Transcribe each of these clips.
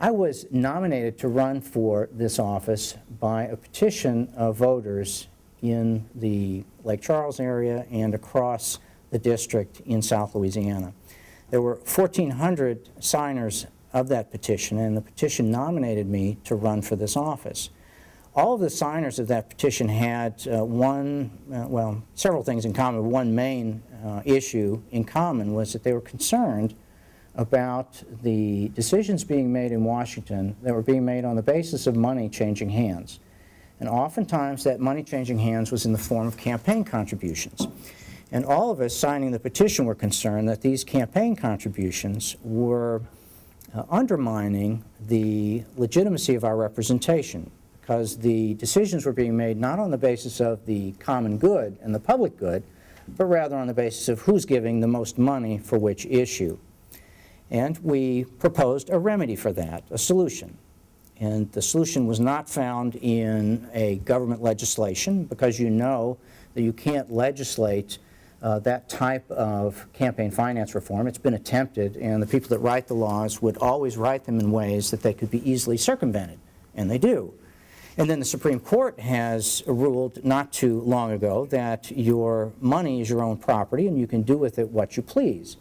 I was nominated to run for this office by a petition of voters in the Lake Charles area and across the district in South Louisiana. There were 1,400 signers of that petition, and the petition nominated me to run for this office. All of the signers of that petition had several things in common. One main issue in common was that they were concerned about the decisions being made in Washington that were being made on the basis of money changing hands. And oftentimes that money changing hands was in the form of campaign contributions. And all of us signing the petition were concerned that these campaign contributions were undermining the legitimacy of our representation, because the decisions were being made not on the basis of the common good and the public good, but rather on the basis of who's giving the most money for which issue. And we proposed a remedy for that, a solution. And the solution was not found in a government legislation, because you know that you can't legislate that type of campaign finance reform. It's been attempted, and the people that write the laws would always write them in ways that they could be easily circumvented, and they do. And then the Supreme Court has ruled not too long ago that your money is your own property and you can do with it what you please.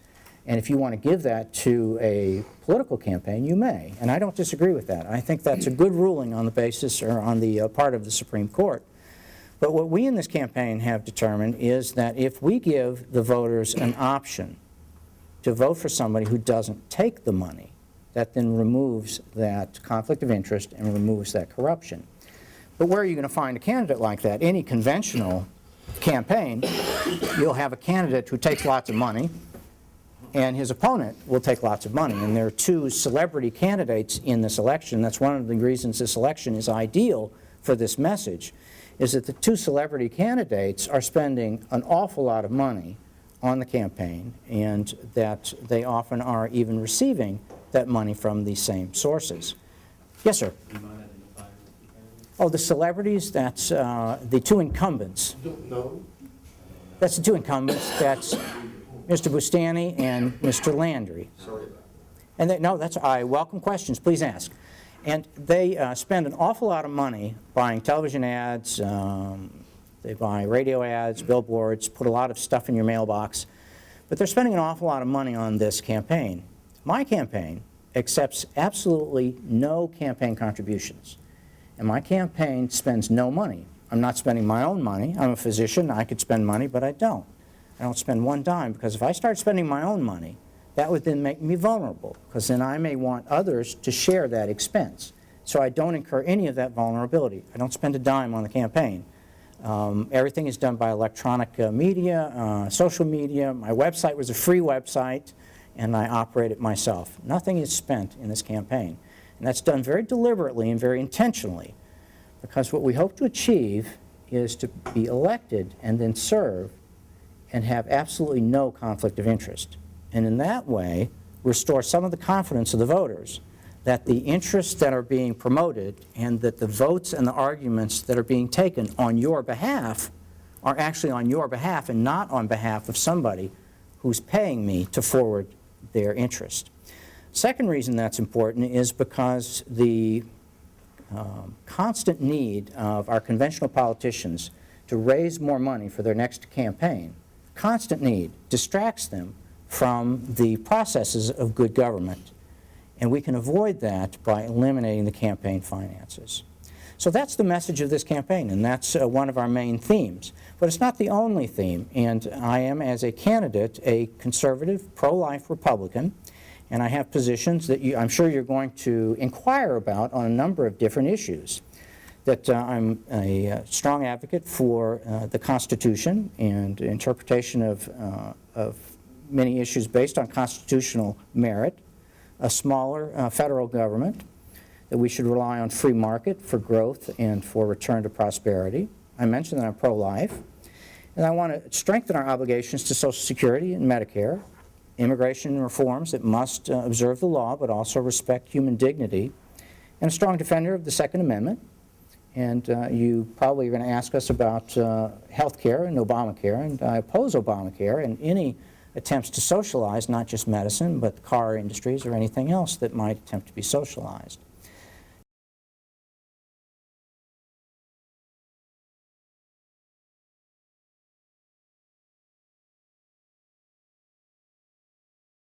And if you want to give that to a political campaign, you may. And I don't disagree with that. I think that's a good ruling on the basis or on the part of the Supreme Court. But what we in this campaign have determined is that if we give the voters an option to vote for somebody who doesn't take the money, that then removes that conflict of interest and removes that corruption. But where are you going to find a candidate like that? Any conventional campaign, you'll have a candidate who takes lots of money, and his opponent will take lots of money. And there are two celebrity candidates in this election. That's one of the reasons this election is ideal for this message, is that the two celebrity candidates are spending an awful lot of money on the campaign, and that they often are even receiving that money from the same sources. Yes, sir? Oh, the celebrities, that's the two incumbents. No. That's the two incumbents. That's Mr. Bustani and Mr. Landry. Sorry. And no, that's, I welcome questions. Please ask. And they spend an awful lot of money buying television ads. They buy radio ads, billboards, put a lot of stuff in your mailbox. But they're spending an awful lot of money on this campaign. My campaign accepts absolutely no campaign contributions. And my campaign spends no money. I'm not spending my own money. I'm a physician. I could spend money, but I don't. I don't spend one dime, because if I start spending my own money, that would then make me vulnerable, because then I may want others to share that expense. So I don't incur any of that vulnerability. I don't spend a dime on the campaign. Everything is done by electronic media, social media. My website was a free website, and I operate it myself. Nothing is spent in this campaign. And that's done very deliberately and very intentionally, because what we hope to achieve is to be elected and then serve and have absolutely no conflict of interest. And in that way, restore some of the confidence of the voters that the interests that are being promoted and that the votes and the arguments that are being taken on your behalf are actually on your behalf and not on behalf of somebody who's paying me to forward their interest. Second reason that's important is because the constant need of our conventional politicians to raise more money for their next campaign, constant need, distracts them from the processes of good government. And we can avoid that by eliminating the campaign finances. So that's the message of this campaign, and that's one of our main themes. But it's not the only theme, and I am, as a candidate, a conservative, pro-life Republican, and I have positions that I'm sure you're going to inquire about on a number of different issues. That I'm a strong advocate for the Constitution and interpretation of many issues based on constitutional merit, a smaller federal government, that we should rely on free market for growth and for return to prosperity. I mentioned that I'm pro-life, and I want to strengthen our obligations to Social Security and Medicare, immigration reforms that must observe the law but also respect human dignity, and a strong defender of the Second Amendment. And you probably are going to ask us about health care and Obamacare, and I oppose Obamacare and any attempts to socialize not just medicine, but car industries or anything else that might attempt to be socialized.